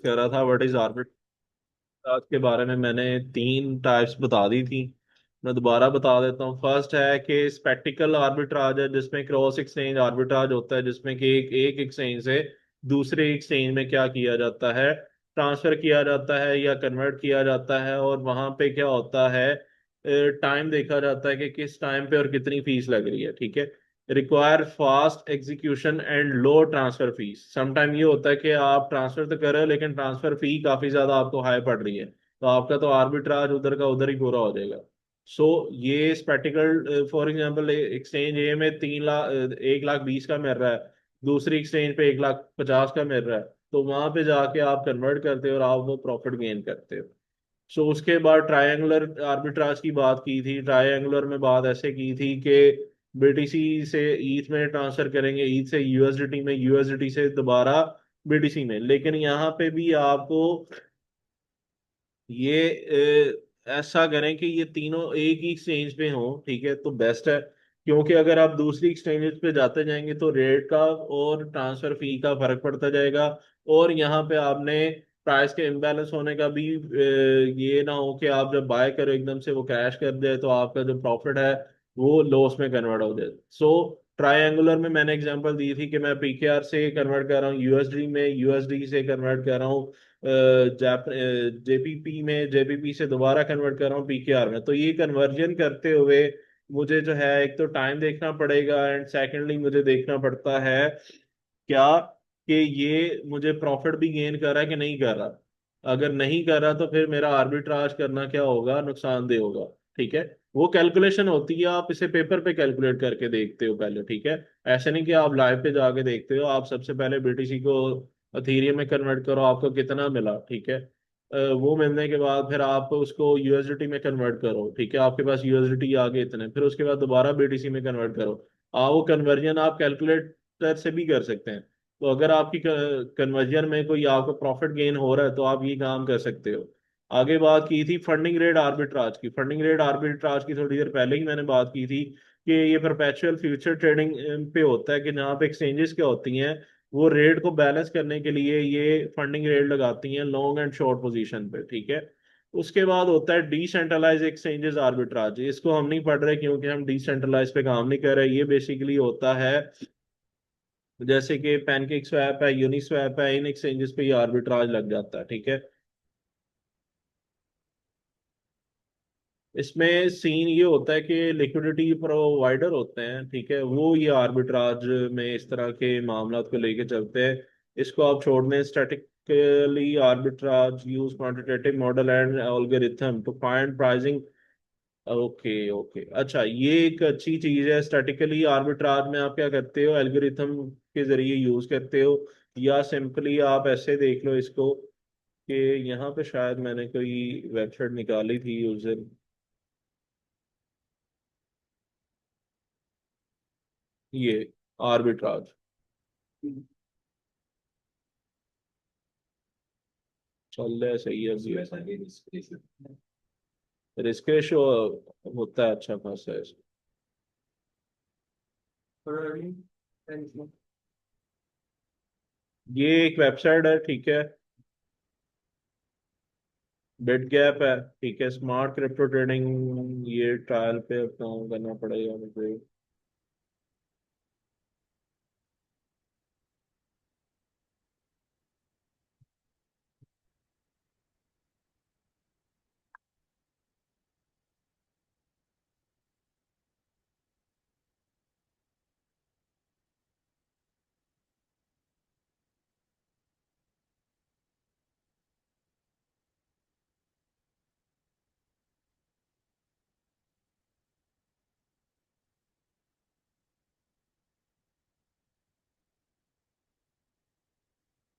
कर रहा था व्हाट इज आर्बिट्राज के बारे में। मैंने तीन टाइप्स बता दी थी, मैं दोबारा बता देता हूँ। फर्स्ट है कि स्पेक्टिकल आर्बिट्राज है, जिसमें क्रॉस एक्सचेंज आर्बिट्राज होता है, जिसमें कि एक एक्सचेंज से दूसरे एक्सचेंज में क्या किया जाता है, ट्रांसफर किया जाता है या कन्वर्ट किया जाता है। और वहां पे क्या होता है, टाइम देखा जाता है कि किस टाइम पे और कितनी फीस लग रही है, ठीक है। Require fast execution and low transfer fees. Sometime ये होता है कि आप ट्रांसफर तो कर रहे हो लेकिन ट्रांसफर फी काफी ज्यादा आपको हाई पड़ रही है, तो आपका तो आर्बिट्राज उधर का उधर ही पूरा हो जाएगा। सो ये स्पेटिकल, फॉर एग्जांपल एक्सचेंज ए में 3 लाख 1,20,000 का मिल रहा है, दूसरी एक्सचेंज पे 1,50,000 का मिल रहा है, तो वहां पे जाके आप कन्वर्ट करते हो और आप वो प्रॉफिट गेन करते हो। सो उसके बाद ट्रायंगुलर आर्बिट्राज की बात की थी। ट्रायंगुलर में बात ऐसे की थी कि बीटीसी से ईथ में ट्रांसफर करेंगे, ईथ से यूएसडीटी में, यूएसडीटी से दोबारा बीटीसी में। लेकिन यहाँ पे भी आपको ये ऐसा करें कि ये तीनों एक ही एक्सचेंज पे हो, ठीक है, तो बेस्ट है। क्योंकि अगर आप दूसरी एक्सचेंजेस पे जाते जाएंगे तो रेट का और ट्रांसफर फी का फर्क पड़ता जाएगा। और यहाँ पे आपने प्राइस के इम्बैलेंस होने का भी ये ना हो कि आप जब बाय करो एकदम से वो क्रैश कर जाए तो आपका जो प्रॉफिट है वो लॉस में कन्वर्ट हो जाए। सो ट्रायंगुलर में मैंने एग्जांपल दी थी कि मैं पीकेआर से कन्वर्ट कर रहा हूँ यूएसडी में, यूएसडी से कन्वर्ट कर रहा हूँ जेपीपी में, जेपीपी से दोबारा कन्वर्ट कर रहा हूँ पीकेआर में। तो ये कन्वर्जन करते हुए मुझे जो है एक तो टाइम देखना पड़ेगा, एंड सेकेंडली मुझे देखना पड़ता है क्या कि ये मुझे प्रॉफिट भी गेन कर रहा है कि नहीं कर रहा। अगर नहीं कर रहा तो फिर मेरा आर्बिट्राज करना क्या होगा, नुकसानदेह होगा, ठीक है। वो कैलकुलेशन होती है, आप इसे पेपर पे कैलकुलेट करके देखते हो पहले, ठीक है। ऐसे नहीं कि आप लाइव पे जाके देखते हो, आप सबसे पहले बीटीसी को अथीरियम में कन्वर्ट करो, आपको कितना मिला, ठीक है। वो मिलने के बाद फिर आप उसको यूएसडीटी में कन्वर्ट करो, ठीक है, आपके पास यूएसडीटी आ गए इतने, फिर उसके बाद दोबारा बीटीसी में कन्वर्ट करो। वो कन्वर्जन आप कैलकुलेटर से भी कर सकते हैं। तो अगर आपकी कन्वर्जन में कोई आपको प्रॉफिट गेन हो रहा है तो आप ये काम कर सकते हो। आगे बात की थी फंडिंग रेट आर्बिट्राज की। फंडिंग रेट आर्बिट्राज की थोड़ी देर पहले ही मैंने बात की थी कि ये परपेचुअल फ्यूचर ट्रेडिंग पे होता है, कि जहाँ पे एक्सचेंजेस क्या होती हैं, वो रेट को बैलेंस करने के लिए ये फंडिंग रेट लगाती हैं लॉन्ग एंड शॉर्ट पोजीशन पे, ठीक है। उसके बाद होता है डिसेंट्रलाइज एक्सचेंजेस आर्बिट्राज। इसको हम नहीं पढ़ रहे क्योंकि हम डिसेंट्रलाइज पे काम नहीं कर रहे। ये बेसिकली होता है जैसे कि पैनकेक स्वैप है, यूनिस्वैप है, इन एक्सचेंजेस पे ये आर्बिट्राज लग जाता है, ठीक है। इसमें सीन ये होता है कि लिक्विडिटी प्रोवाइडर होते हैं, ठीक है, वो ये आर्बिट्राज में इस तरह के मामला को लेके चलते हैं। इसको आप छोड़ दें। Statically arbitrage use quantitative model and algorithm to find pricing. Okay okay, अच्छा, ये एक अच्छी चीज है। स्टैटिकली आर्बिट्राज में आप क्या करते हो, एल्गोरिथम के जरिए यूज करते हो, या सिंपली आप ऐसे देख लो इसको कि यहाँ पे शायद मैंने कोई वेबसाइट निकाली थी उस दिन। ये आर्बिट्राज चल रहा है, सही है अभी। रिस्क रेशो होता है अच्छा खासा है इसमें। ये एक वेबसाइट है, ठीक है, बिट गैप है, ठीक है, स्मार्ट क्रिप्टो ट्रेडिंग। ये ट्रायल पे काम करना पड़ेगा मुझे।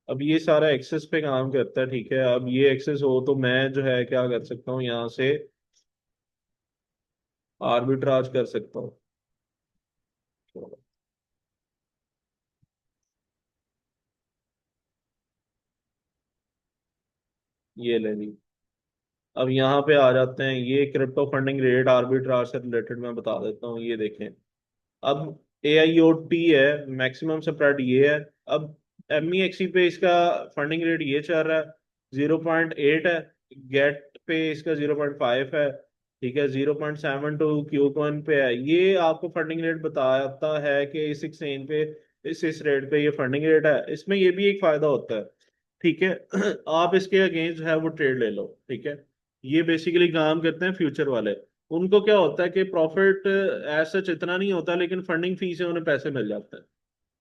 अब ये सारा एक्सेस पे काम करता है, ठीक है। अब ये एक्सेस हो तो मैं जो है क्या कर सकता हूँ, यहाँ से आर्बिट्राज कर सकता हूँ। ये ले ली। अब यहाँ पे आ जाते हैं, ये क्रिप्टो फंडिंग रेट आर्बिट्राज से रिलेटेड मैं बता देता हूँ, ये देखें। अब AIOT है, मैक्सिमम स्प्रेड ये है। अब MEXC पे इसका फंडिंग रेट ये चल रहा है, 0.8 है। गेट पे इसका 0.5 है। ठीक है, 0.72 क्यूकॉइन पे है। ये आपको फंडिंग रेट बताता है कि इस एक्सचेंज पे इस रेट पे ये फंडिंग रेट है। इसमें ये भी एक फायदा होता है। ठीक है। आप इसके अगेंस्ट जो है वो ट्रेड ले लो। ठीक है। ये बेसिकली काम करते हैं फ्यूचर वाले। उनको क्या होता है कि प्रॉफिट एज सच इतना नहीं होता, लेकिन फंडिंग फी से उन्हें पैसे मिल जाते हैं।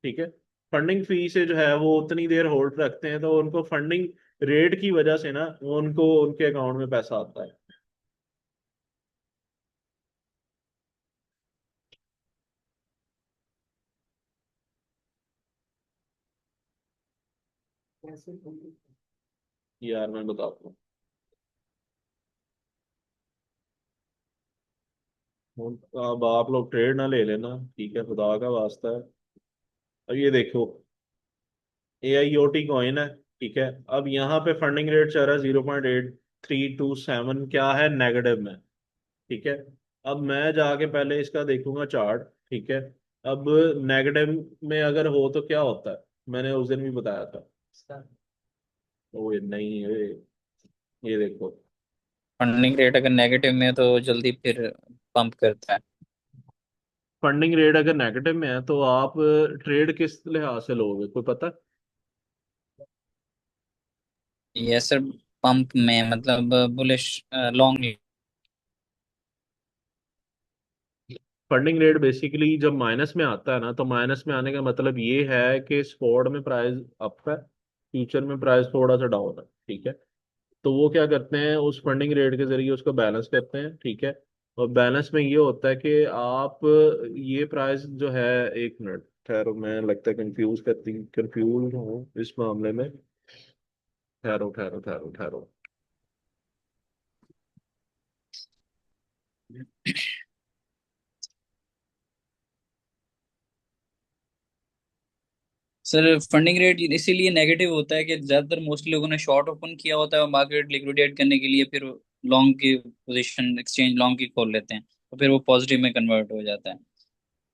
ठीक है। फंडिंग फी से जो है वो उतनी देर होल्ड रखते हैं, तो उनको फंडिंग रेट की वजह से ना उनको उनके अकाउंट में पैसा आता है। यार मैं बताता हूँ, अब आप लोग ट्रेड ना ले लेना, ठीक है, खुदा का वास्ता है। अब ये देखो, AIOT कॉइन है। ठीक है। अब यहाँ पे फंडिंग रेट चल रहा है 0.8327, क्या है, नेगेटिव में। ठीक है। अब मैं जाके पहले इसका देखूंगा चार्ट। ठीक है। अब नेगेटिव में अगर हो तो क्या होता है, मैंने उस दिन भी बताया था। ओ ये नहीं है, ये देखो। फंडिंग रेट अगर नेगेटिव में है तो जल्दी फिर पंप करता है। फंडिंग रेट अगर नेगेटिव में है तो आप ट्रेड किस लिहाज से लोगे, कोई पता? ये सर पंप में मतलब bullish long. Funding rate basically जब माइनस में आता है ना, तो माइनस में आने का मतलब ये है कि स्पॉट में प्राइस अप है, फ्यूचर में प्राइस थोड़ा सा डाउन है। ठीक है। तो वो क्या करते हैं, उस फंडिंग रेट के जरिए उसको बैलेंस करते हैं। ठीक है। और बैलेंस में ये होता है कि आप ये प्राइस जो है, एक मिनट ठहरो, मैं लगता है कंफ्यूज हूँ इस मामले में। ठहरो ठहरो ठहरो ठहरो। सर फंडिंग रेट इसीलिए नेगेटिव होता है कि ज्यादातर मोस्टली लोगों ने शॉर्ट ओपन किया होता है और मार्केट लिक्विडेट करने के लिए फिर लॉन्ग की पोजीशन एक्सचेंज लॉन्ग की खोल लेते हैं, तो फिर वो पॉजिटिव में कन्वर्ट हो जाता है।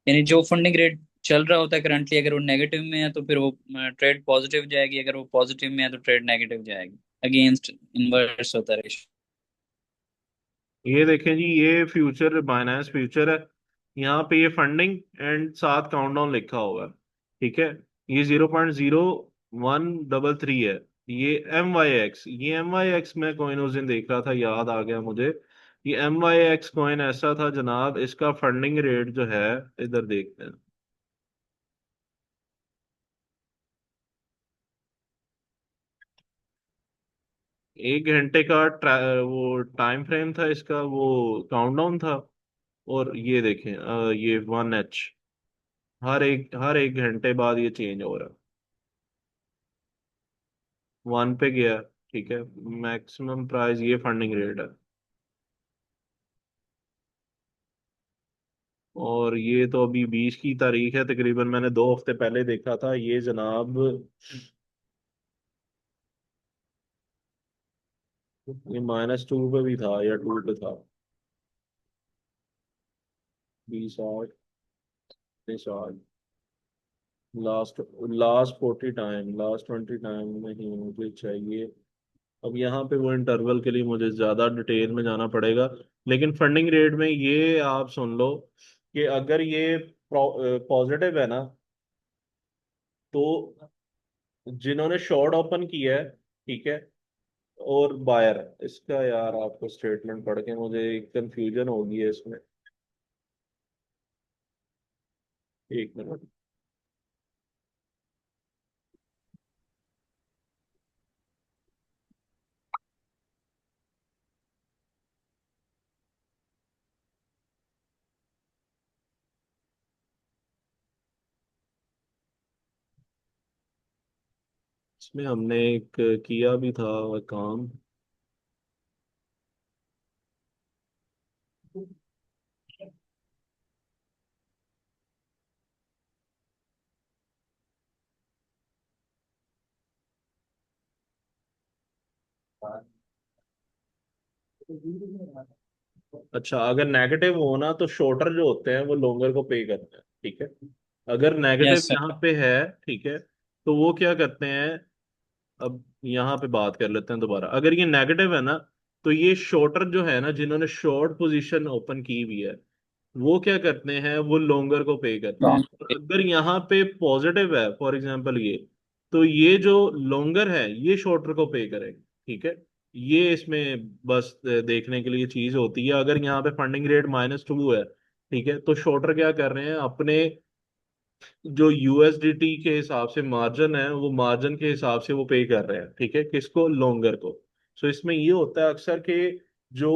यानी जो फंडिंग रेट चल रहा होता है करंटली, अगर वो नेगेटिव में है तो फिर वो ट्रेड पॉजिटिव जाएगी, अगर वो पॉजिटिव में है तो ट्रेड नेगेटिव जाएगी। अगेंस्ट इनवर्स होता है रेशियो। ये देखें जी, ये फ्यूचर, बाइनेंस फ्यूचर है। यहाँ पे ये फंडिंग एंड साथ काउंटडाउन लिखा हुआ है। ठीक है। ये 0.0133 है। ये MYX में कॉइन उस दिन देख रहा था, याद आ गया मुझे। ये MYX कॉइन ऐसा था जनाब, इसका फंडिंग रेट जो है, इधर देखते हैं। 1 घंटे का वो टाइम फ्रेम था इसका, वो काउंटडाउन था। और ये देखें, ये 1H, हर एक घंटे बाद ये चेंज हो रहा है। 1 पे गया। ठीक है। मैक्सिमम प्राइस, ये फंडिंग रेट है। और ये तो अभी 20 की तारीख है, तकरीबन मैंने 2 हफ्ते पहले देखा था ये जनाब। ये -2 पे भी था या 2 पे था। 20 आठ, 20 आठ, last last 40 time, last 20 time नहीं मुझे चाहिए। अब यहाँ पे वो इंटरवल के लिए मुझे ज्यादा डिटेल में जाना पड़ेगा। लेकिन फंडिंग रेट में ये आप सुन लो कि अगर ये पॉजिटिव है ना, तो जिन्होंने शॉर्ट ओपन किया है, ठीक है, और बायर है इसका, यार आपको स्टेटमेंट पढ़ के मुझे कंफ्यूजन होगी है इसमें। एक मिनट। इसमें हमने एक किया भी था काम। अच्छा, अगर नेगेटिव हो ना तो शॉर्टर जो होते हैं वो लॉन्गर को पे करते हैं। ठीक है। अगर नेगेटिव यस सर। यहाँ पे है, ठीक है, तो वो क्या करते हैं, अब यहाँ पे बात कर लेते हैं दोबारा। अगर ये नेगेटिव है ना, तो ये शॉर्टर जो है ना, जिन्होंने शॉर्ट पोजीशन ओपन की हुई है, वो क्या करते हैं, वो लॉन्गर को पे करते हैं। लॉन्ग। और अगर यहाँ पे पॉजिटिव है फॉर एग्जांपल ये, तो ये जो लॉन्गर है ये शॉर्टर को पे करेगा। ठीक है, ये इसमें बस देखने के लिए चीज होती है। अगर यहाँ पे फंडिंग रेट -2 है, ठीक है, तो शॉर्टर क्या कर रहे हैं, अपने जो यूएसडीटी के हिसाब से मार्जिन है, वो मार्जिन के हिसाब से वो पे कर रहे हैं। ठीक है, किसको, लॉन्गर को। सो इसमें ये होता है अक्सर कि जो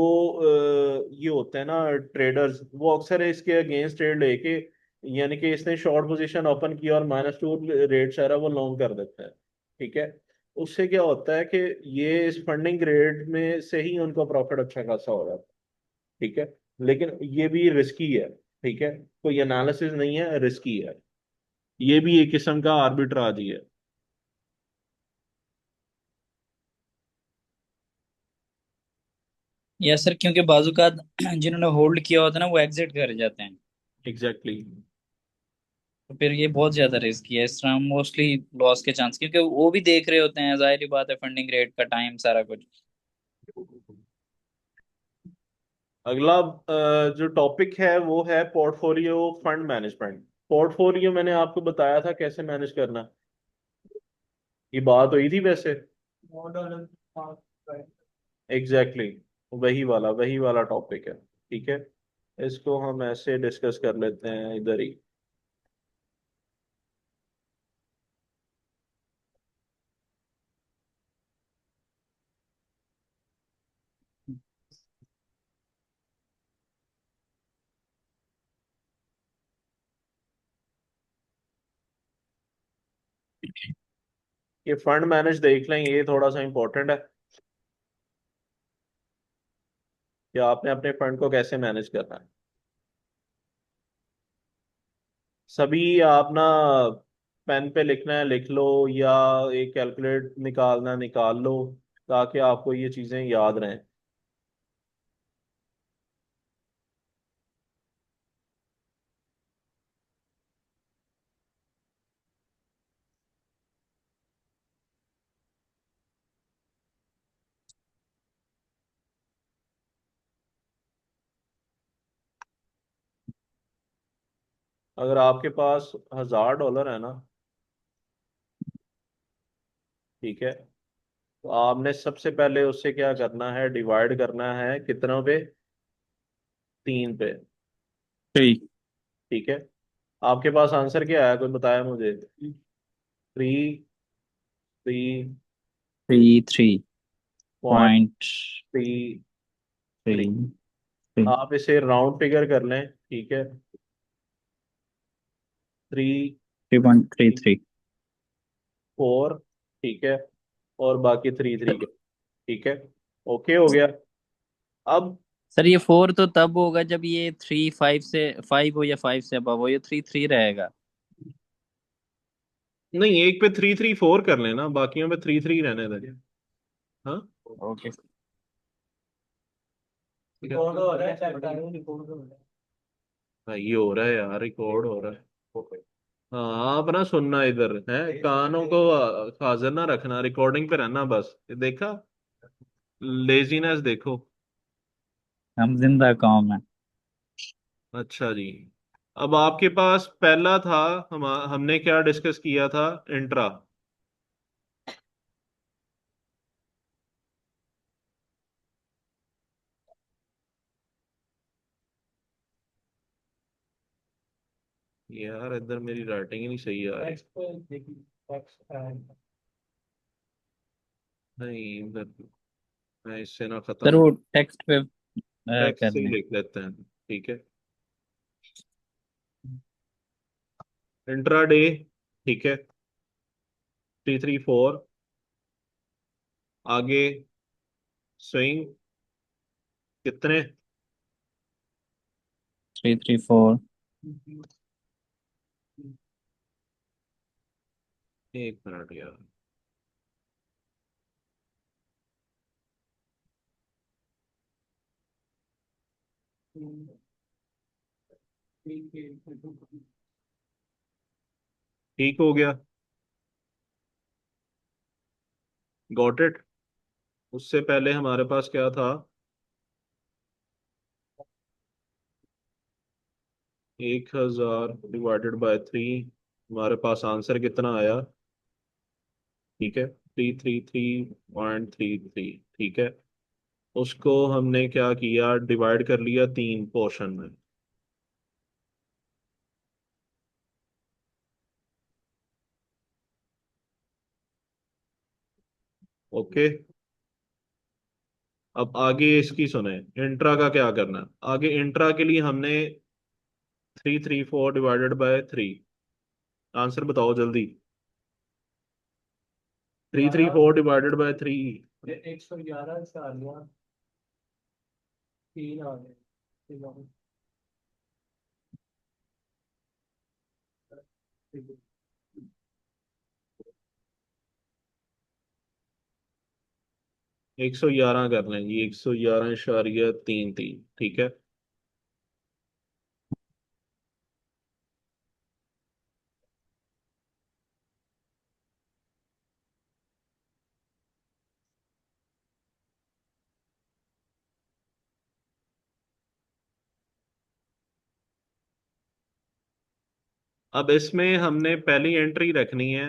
ये होते हैं ना ट्रेडर्स, वो अक्सर इसके अगेंस्ट ट्रेड लेके, यानी कि इसने शॉर्ट पोजीशन ओपन किया और -2 रेट सारा वो लॉन्ग कर देता है। ठीक है, उससे क्या होता है कि ये इस फंडिंग रेट में से ही उनको प्रॉफिट अच्छा खासा हो जाता है। ठीक है, लेकिन ये भी रिस्की है। ठीक है, कोई एनालिसिस नहीं है, रिस्की है। ये भी एक किस्म का आर्बिट्राज ही है। या सर, क्योंकि बाजूकात जिन्होंने होल्ड किया होता है ना वो एग्जिट कर जाते हैं। Exactly exactly. तो फिर ये बहुत ज्यादा रिस्की है, इस तरह मोस्टली लॉस के चांस, क्योंकि वो भी देख रहे होते हैं, जाहिर सी बात है, फंडिंग रेट का टाइम सारा कुछ। अगला जो टॉपिक है वो है पोर्टफोलियो फंड मैनेजमेंट। पोर्टफोलियो मैंने आपको बताया था कैसे मैनेज करना, ये बात हुई थी वैसे। Exactly exactly. वही वाला टॉपिक है। ठीक है, इसको हम ऐसे डिस्कस कर लेते हैं इधर ही। ये फंड मैनेज देख लें, ये थोड़ा सा इंपॉर्टेंट है कि आपने अपने फंड को कैसे मैनेज करना है। सभी आप ना पेन पे लिखना है लिख लो, या एक कैलकुलेट निकालना है निकाल लो, ताकि आपको ये चीजें याद रहें। अगर आपके पास $1000 है ना, ठीक है, तो आपने सबसे पहले उससे क्या करना है, डिवाइड करना है कितनों पे, 3 पे। ठीक। ठीक है, आपके पास आंसर क्या है, कोई बताया मुझे। 3 पॉइंट 3.33। थ्री थ्री आप इसे राउंड फिगर कर लें। ठीक है, 3.33। 3.4। ठीक है, और बाकी 3.3 का। ठीक है, ओके हो गया। अब सर ये 4 तो तब होगा जब ये 3 5 से 5 हो या 5 से अबव हो, ये 3 3 रहेगा। नहीं, एक पे 3.34 कर लेना, बाकियों पे 3.3 रहने देंगे। हाँ, ओके। रिकॉर्ड हो रहा है, चेक करो, रिकॉर्ड हो रहा है। हाँ, ये हो रहा है यार, रिकॉर्ड हो रहा है। हाँ, आप ना सुनना इधर है, कानों को हाजिर ना रखना, रिकॉर्डिंग पे रहना बस। ये देखा, लेजीनेस देखो। हम जिंदा कौम है। अच्छा जी, अब आपके पास पहला था, हमने क्या डिस्कस किया था, इंट्रा। यार इधर मेरी राइटिंग ही नहीं सही आ रही। नहीं इधर, मैं इससे ना सर खत्म, वो टेक्स्ट पे टेक्स्ट कर से ही लें। लिख लेते हैं। ठीक है, इंट्रा डे। ठीक है, 3.34। आगे स्विंग कितने, 3 3 4। एक मिनट यार। ठीक हो गया। Got it. उससे पहले हमारे पास क्या था? 1000 डिवाइडेड बाय 3। हमारे पास आंसर कितना आया? ठीक है, 333.33। ठीक है, उसको हमने क्या किया, डिवाइड कर लिया 3 पोर्शन में। ओके। अब आगे इसकी सुने, इंट्रा का क्या करना है। आगे इंट्रा के लिए हमने 334 डिवाइडेड बाय 3। आंसर बताओ जल्दी। 334 डिवाइडेड बाय 3। 111 कर लें जी, 111.33। ठीक है। अब इसमें हमने पहली एंट्री रखनी है।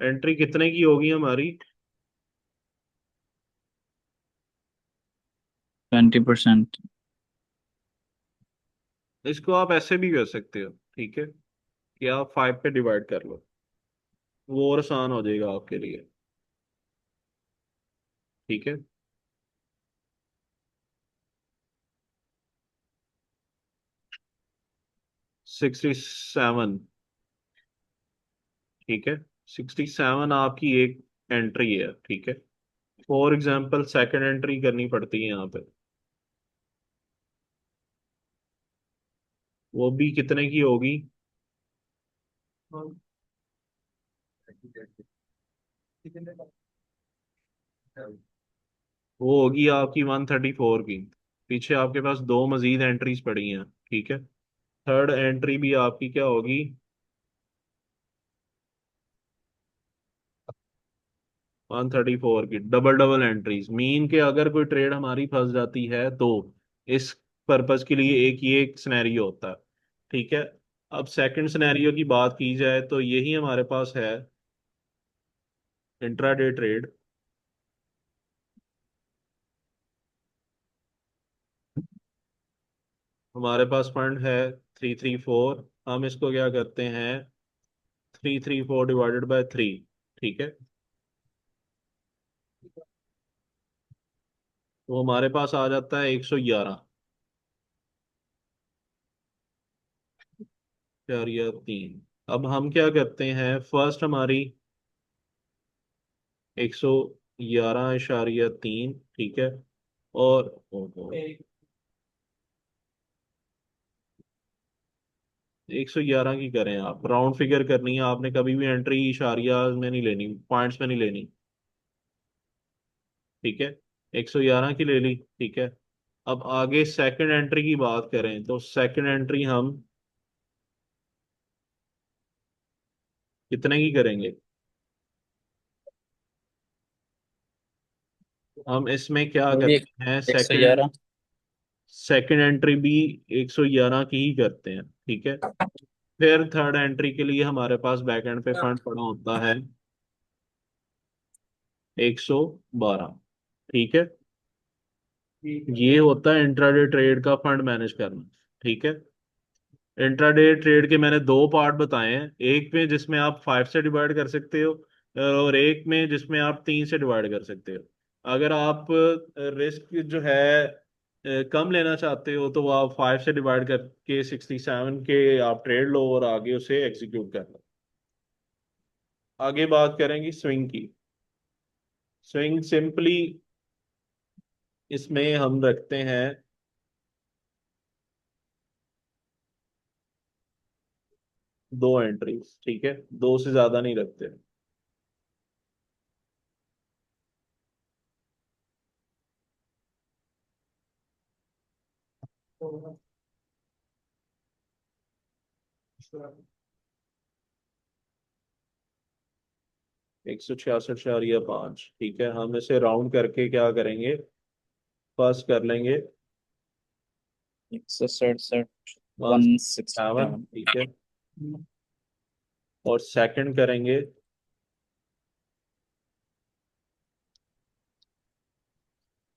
एंट्री कितने की होगी हमारी? 20%। इसको आप ऐसे भी कर सकते हो, ठीक है, कि आप 5 पे डिवाइड कर लो, वो और आसान हो जाएगा आपके लिए। ठीक है। 67। ठीक है, 67 आपकी एक एंट्री है। ठीक है। फॉर एग्जाम्पल सेकंड एंट्री करनी पड़ती है यहाँ पे, वो भी कितने की होगी? वो होगी आपकी 134 की। पीछे आपके पास दो मजीद एंट्रीज पड़ी हैं। ठीक है। थर्ड एंट्री भी आपकी क्या होगी? 134 की। डबल डबल एंट्रीज मीन के अगर कोई ट्रेड हमारी फंस जाती है तो इस पर्पज के लिए एक ये एक सिनेरियो होता है। ठीक है। अब सेकंड सिनेरियो की बात की जाए तो यही हमारे पास है, इंट्राडे ट्रेड। हमारे पास फंड है 334। हम इसको क्या करते हैं, 334 डिवाइडेड बाय 3। ठीक है, तो हमारे पास आ जाता है 111। 4 या 3। अब हम क्या करते हैं, फर्स्ट हमारी 111.3। ठीक है। और 111 की करें, आप राउंड फिगर करनी है आपने, कभी भी एंट्री इशारिया में नहीं लेनी, पॉइंट्स में नहीं लेनी। ठीक है, 111 की ले ली। ठीक है। अब आगे सेकंड एंट्री की बात करें तो सेकंड एंट्री हम कितने की करेंगे? हम इसमें क्या वो भी करते हैं, एक सौ सेकंड ग्यारह सेकंड एंट्री भी 111 की ही करते हैं। ठीक है। फिर थर्ड एंट्री के लिए हमारे पास बैकएंड पे फंड पड़ा होता है 112। ठीक है। ये होता है इंट्राडे ट्रेड का फंड मैनेज करना। ठीक है। इंट्राडे ट्रेड के मैंने दो पार्ट बताए हैं, एक में जिसमें आप 5 से डिवाइड कर सकते हो, और एक में जिसमें आप 3 से डिवाइड कर सकते हो। अगर आप रिस्क जो है कम लेना चाहते हो तो आप 5 से डिवाइड करके 67 के आप ट्रेड लो और आगे उसे एग्जीक्यूट कर लो। आगे बात करेंगे स्विंग की। स्विंग सिंपली इसमें हम रखते हैं दो एंट्रीज। ठीक है, दो से ज्यादा नहीं रखते। £166.5, ठीक है, हम इसे राउंड करके क्या करेंगे, फर्स्ट कर लेंगे 167 वन 167। ठीक है, और सेकंड करेंगे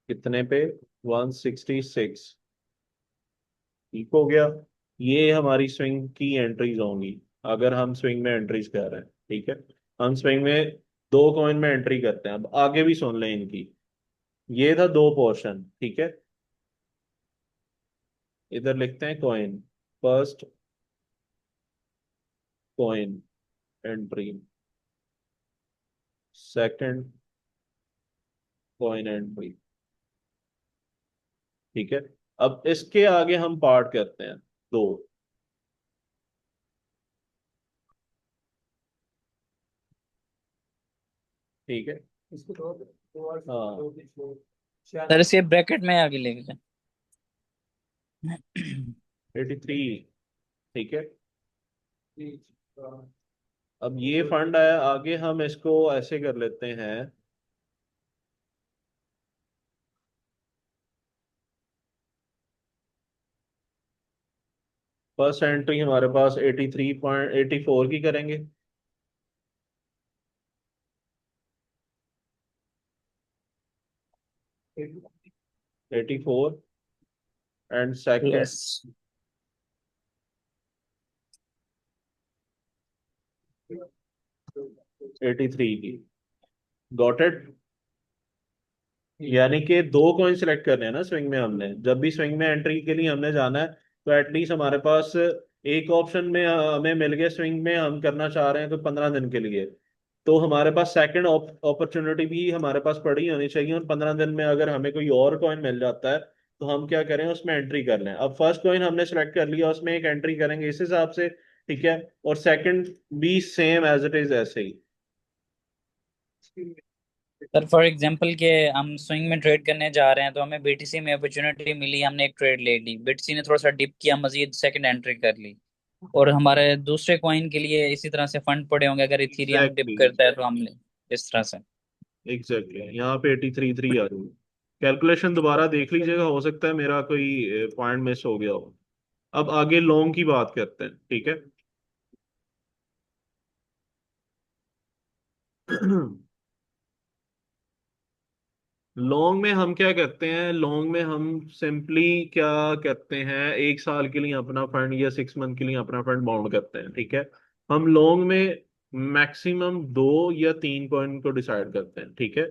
कितने पे, 166, ठीक हो गया। ये हमारी स्विंग की एंट्रीज होंगी, अगर हम स्विंग में एंट्रीज कर रहे हैं, ठीक है। हम स्विंग में दो कॉइन में एंट्री करते हैं, अब आगे भी सुन लें इनकी। ये था दो पोर्शन, ठीक है, इधर लिखते हैं coin, first coin entry, second coin entry, ठीक है। अब इसके आगे हम पार्ट करते हैं दो, ठीक है। हाँ, सर इसे ब्रैकेट में आगे लेके जाए। 83, ठीक है। अब ये फंड आया आगे, हम इसको ऐसे कर लेते हैं, फर्स्ट एंट्री हमारे पास 83.84 की करेंगे, 84, एंड सेकंड प्लस 83 की। Got it. यानी कि दो कॉइन सिलेक्ट करने हैं ना स्विंग में, हमने जब भी स्विंग में एंट्री के लिए हमने जाना है, तो एटलीस्ट हमारे पास एक ऑप्शन में हमें मिल गया, स्विंग में हम करना चाह रहे हैं तो 15 दिन के लिए, तो हमारे पास सेकंड अपॉर्चुनिटी भी हमारे पास पड़ी होनी चाहिए, और 15 दिन में अगर हमें कोई और कॉइन मिल जाता है तो हम क्या करें, उसमें एंट्री कर लें। अब फर्स्ट कॉइन हमने सेलेक्ट कर लिया, उसमें एक एंट्री करेंगे इस हिसाब से, ठीक है, और सेकंड भी सेम एज इट इज ऐसे ही। सर फॉर एग्जांपल के हम स्विंग में ट्रेड करने जा रहे हैं तो हमें बीटीसी में अपॉर्चुनिटी मिली, हमने एक ट्रेड ले ली, बीटीसी ने थोड़ा सा डिप किया, मजीद सेकंड एंट्री कर ली, और हमारे दूसरे कॉइन के लिए इसी तरह से फंड पड़े होंगे, अगर इथीरियम डिप एग्जैक्टली, करता है तो हम इस तरह से। यहाँ पे 83.3 आ रही है। कैलकुलेशन दोबारा देख लीजिएगा, हो सकता है मेरा कोई पॉइंट मिस हो गया हो। अब आगे लॉन्ग की बात करते हैं, ठीक है। लॉन्ग में हम क्या करते हैं, लॉन्ग में हम सिंपली क्या करते हैं, एक साल के लिए अपना फंड या 6 मंथ के लिए अपना फंड बाउंड करते हैं, ठीक है। हम लॉन्ग में मैक्सिमम दो या तीन कॉइन को डिसाइड करते हैं, ठीक है।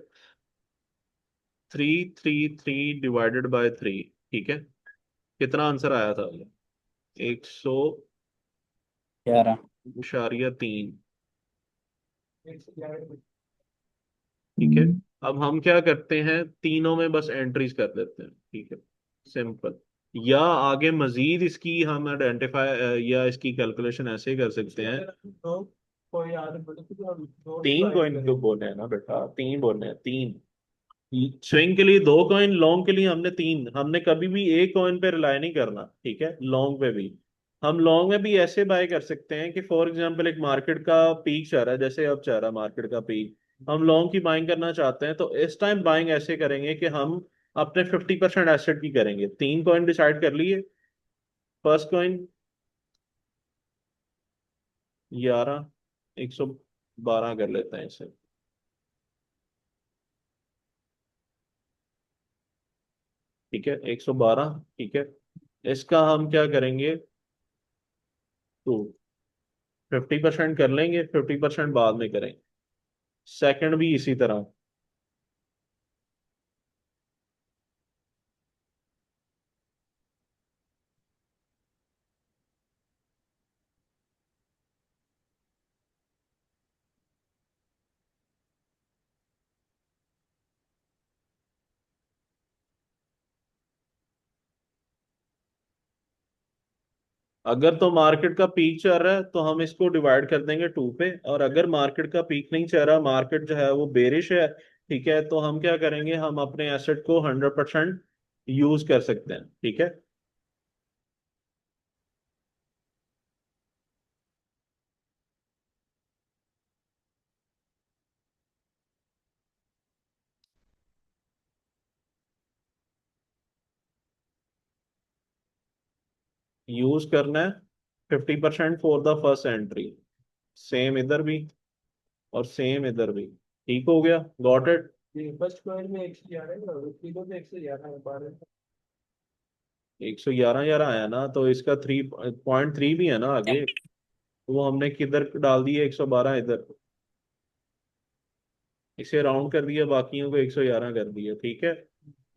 333 डिवाइडेड बाय 3, ठीक है, कितना आंसर आया था, 11। 100.3, ठीक है। अब हम क्या करते हैं, तीनों में बस एंट्रीज कर देते हैं, ठीक है, सिंपल। या आगे मजीद इसकी हम आइडेंटिफाई या इसकी कैलकुलेशन ऐसे ही कर सकते हैं, तीन कॉइन को बोलने हैं ना बेटा, तीन बोलने हैं, तीन। स्विंग के लिए दो कॉइन, लॉन्ग के लिए हमने तीन, हमने कभी भी एक कॉइन पे रिलाई नहीं करना, ठीक है, लॉन्ग पे भी। हम लॉन्ग में भी ऐसे बाय कर सकते हैं कि फॉर एग्जांपल एक मार्केट का पीक चल रहा है, जैसे अब चल रहा है मार्केट का पीक, हम लॉन्ग की बाइंग करना चाहते हैं, तो इस टाइम बाइंग ऐसे करेंगे कि हम अपने 50% एसेट की करेंगे। तीन कॉइन डिसाइड कर लिए, फर्स्ट कॉइन 11, 112 कर लेते हैं इसे, ठीक है, 112, ठीक है। इसका हम क्या करेंगे, तो 50% कर लेंगे, 50% बाद में करेंगे, सेकंड भी इसी तरह। अगर तो मार्केट का पीक चल रहा है तो हम इसको डिवाइड कर देंगे टू पे, और अगर मार्केट का पीक नहीं चल रहा, मार्केट जो है वो बेरिश है, ठीक है, तो हम क्या करेंगे, हम अपने एसेट को 100% यूज कर सकते हैं, ठीक है। यूज करना है 50% for the first entry. Same इधर भी और सेम इधर भी। ठीक हो गया, गॉट इट। फर्स्ट पॉइंट में 111 है और तीनों में 111 है 12। 111 आया ना, तो इसका 3.3 भी है ना आगे, तो वो हमने किधर डाल दिया, 112 इधर। इसे राउंड कर दिया, बाकियों को 111 कर दिया। ठीक है,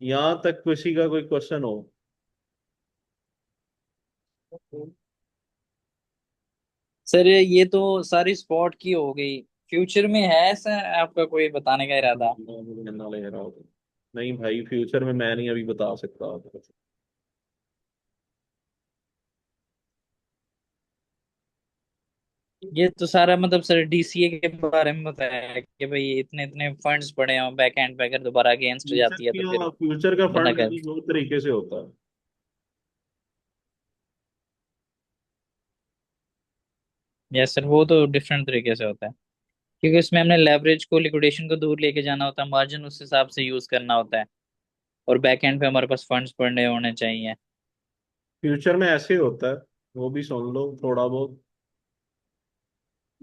यहाँ तक किसी का कोई क्वेश्चन हो? सर ये तो सारी स्पॉट की हो गई, फ्यूचर में है ऐसा आपका कोई बताने का इरादा? गन्ना ले रहा हो? नहीं भाई, फ्यूचर में मैं नहीं अभी बता सकता आपको। ये तो सारा मतलब सर डीसीए के बारे में बताया कि भाई इतने इतने फंड्स पड़े हो बैक एंड पे, अगर दोबारा अगेंस्ट फ्यूचर जाती है तो फिर क्यों? फ्यूचर का बंदा फंड कर। मैनेज दो तरीके से होता है। यस सर, वो तो डिफरेंट तरीके से होता है, क्योंकि उसमें हमने लेवरेज को लिक्विडेशन को दूर लेके जाना होता है, मार्जिन उस हिसाब से यूज करना होता है, और बैक एंड पे हमारे पास फंड्स पड़े होने चाहिए। फ्यूचर में ऐसे होता है, वो भी सुन लो थोड़ा बहुत।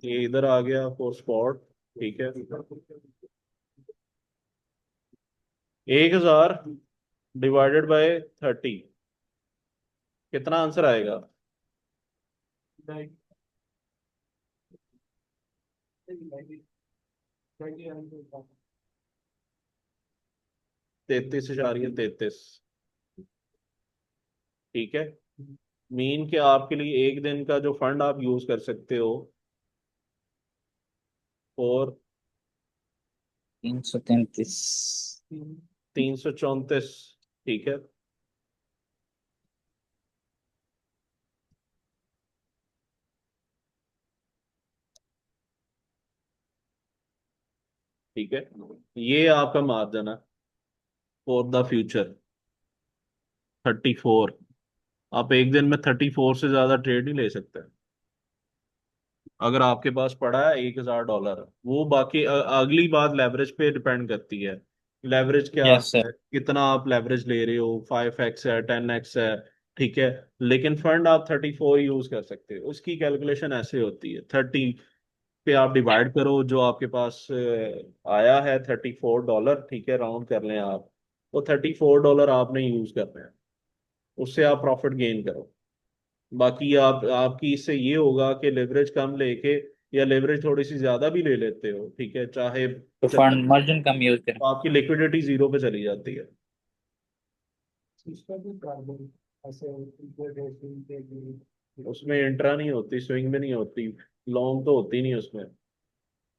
ये इधर आ गया फॉर स्पॉट। ठीक है, 1000 डिवाइडेड बाय 30, कितना आंसर आएगा? नाइनटी 33.33। ठीक है, मीन के आपके लिए एक दिन का जो फंड आप यूज कर सकते हो, और 333। 334। ठीक है, ठीक है, ये आपका मार्जिन है फॉर द फ्यूचर, 34। आप एक दिन में 34 से ज्यादा ट्रेड नहीं ले सकते। अगर आपके पास पड़ा है $1000, वो बाकी अगली बात लेवरेज पे डिपेंड करती है। लेवरेज क्या यस है, सर। कितना आप लेवरेज ले रहे हो, 5x है, 10x है। ठीक है, लेकिन फंड आप 34 यूज कर सकते हो। उसकी कैलकुलेशन ऐसे होती है, 30 पे आप डिवाइड करो जो आपके पास आया है, $34। ठीक है, राउंड कर लें आप, वो $34 आपने यूज करना है, उससे आप प्रॉफिट गेन करो। बाकी आपकी इससे ये होगा कि लेवरेज कम लेके, या लेवरेज थोड़ी सी ज्यादा भी ले लेते हो, ठीक है, चाहे तो फंड मार्जिन कम यूज करें। तो आपकी लिक्विडिटी जीरो पे चली जाती है। इसका भी कार्बन ऐसे उसमें इंट्रा नहीं होती, स्विंग में नहीं होती, लॉन्ग तो होती नहीं उसमें।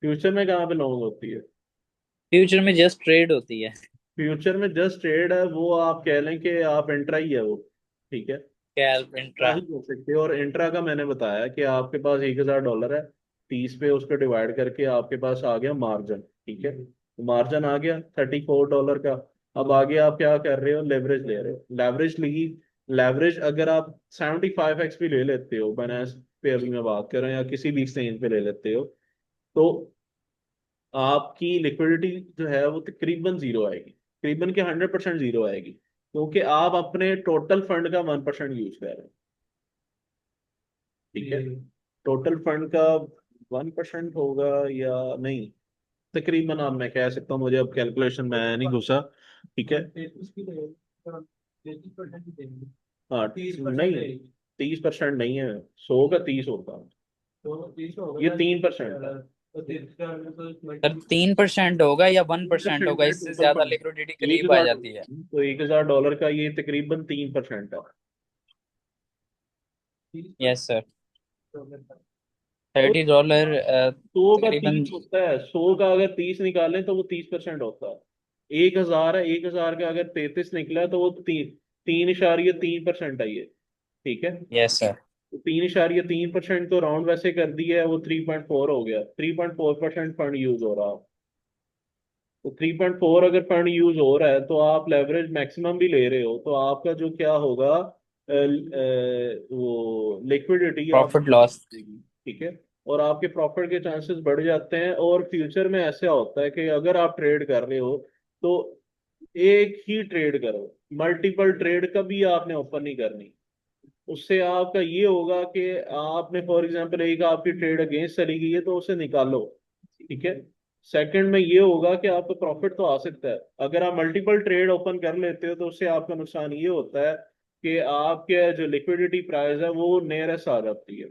फ्यूचर में कहाँ पे लॉन्ग होती है? फ्यूचर में जस्ट ट्रेड होती है। फ्यूचर में जस्ट ट्रेड है, वो आप कह लें कि आप इंट्रा ही है वो। ठीक है, कैल क्या इंट्रा। ही कर सकते हो। और इंट्रा का मैंने बताया कि आपके पास $1000 है, 30 पे उसको डिवाइड करके आपके पास आ गया मार्जिन। ठीक है, मार्जिन आ गया $34 का। अब आगे आप क्या कर रहे हो, लेवरेज ले रहे हो, लेवरेज ली। लेवरेज अगर आप 75x भी ले लेते हो, बाइनेंस पे अभी मैं बात कर रहा हूँ, या किसी भी एक्सचेंज पे ले लेते हो, तो आपकी लिक्विडिटी जो है वो तकरीबन जीरो आएगी, तकरीबन के 100% जीरो आएगी, क्योंकि आप अपने टोटल फंड का 1% यूज कर रहे हैं। ठीक है, टोटल फंड का 1% होगा या नहीं, तकरीबन आप, मैं कह सकता हूँ, मुझे अब कैलकुलेशन में नहीं घुसा। ठीक है, 33% देंगे। हाँ, 30% नहीं, रहेगी। 30% नहीं है, 100 का 30 होता है। तो 30 ये होगा। 3% है। तो 30 का तो सर 20। 3% होगा या वन तीन परसेंट परसेंट होगा, है इससे टोटल ज्यादा फंड। लिक्विडिटी एक करीब आ हजार जाती है। तो $1000 का ये तकरीबन 3% है। Yes sir. तो $30 100 का तकरीबन। 30 होता है, 100 का अगर 30 निकालें तो वो 30% होता है। 1000 है, 1000 का अगर 33 निकला तो वो 3.3% है ये। ठीक है, यस सर। तो 3.3% तो राउंड वैसे कर दिया है, वो 3.4 हो गया, 3.4% फंड यूज हो रहा है। तो 3.4 अगर फंड यूज हो रहा है, तो आप लेवरेज मैक्सिमम भी ले रहे हो, तो आपका जो क्या होगा, वो लिक्विडिटी आप, प्रॉफिट लॉस। ठीक है, और आपके प्रॉफिट के चांसेस बढ़ जाते हैं। और फ्यूचर में ऐसा होता है कि अगर आप ट्रेड कर रहे हो, तो एक ही ट्रेड करो, मल्टीपल ट्रेड कभी आपने ओपन नहीं करनी। उससे आपका ये होगा कि आपने फॉर एग्जांपल एक आपकी ट्रेड अगेंस्ट चली गई है तो उसे निकालो, ठीक है। सेकंड में ये होगा कि आपको प्रॉफिट तो आ सकता है। अगर आप मल्टीपल ट्रेड ओपन कर लेते हो तो उससे आपका नुकसान ये होता है कि आपके जो लिक्विडिटी प्राइस है वो नेयरेस्ट आ जाती है।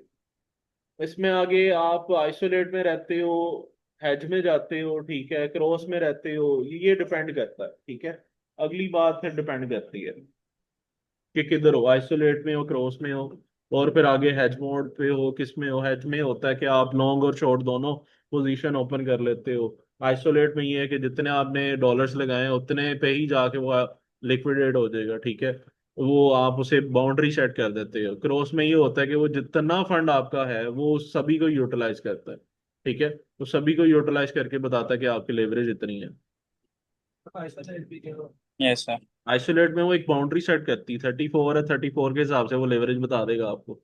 इसमें आगे आप आइसोलेट में रहते हो, हेज में जाते हो, ठीक है, क्रॉस में रहते हो, ये डिपेंड करता है, ठीक है। अगली बात फिर डिपेंड करती है कि किधर हो, आइसोलेट में हो, क्रॉस में हो, और फिर आगे हेज मोड पे हो, किस में हो। हेज में होता है कि आप लॉन्ग और शॉर्ट दोनों पोजीशन ओपन कर लेते हो। आइसोलेट में ये है कि जितने आपने डॉलर्स लगाए हैं उतने पे ही जाके वो लिक्विडेट हो जाएगा, ठीक है। वो आप उसे बाउंड्री सेट कर देते हो। क्रॉस में ये होता है कि वो जितना फंड आपका है वो सभी को यूटिलाइज करता है, ठीक है। तो सभी को यूटिलाइज करके बताता है कि आपकी लेवरेज इतनी है। ऐसा नहीं भी करो। Yes sir. आइसोलेट में वो एक बाउंड्री सेट करती है, 34 है, 34 के हिसाब से वो लेवरेज बता देगा आपको,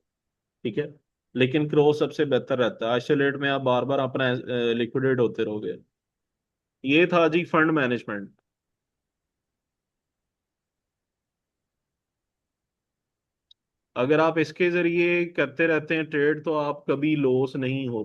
ठीक है। लेकिन क्रॉस सबसे बेहतर रहता है। आइसोलेट में आप बार बार अपना लिक्विडेट होते रहोगे। ये था जी फंड मैनेजमेंट। अगर आप इसके जरिए करते रहते हैं ट्रेड तो आप कभी लॉस नहीं हो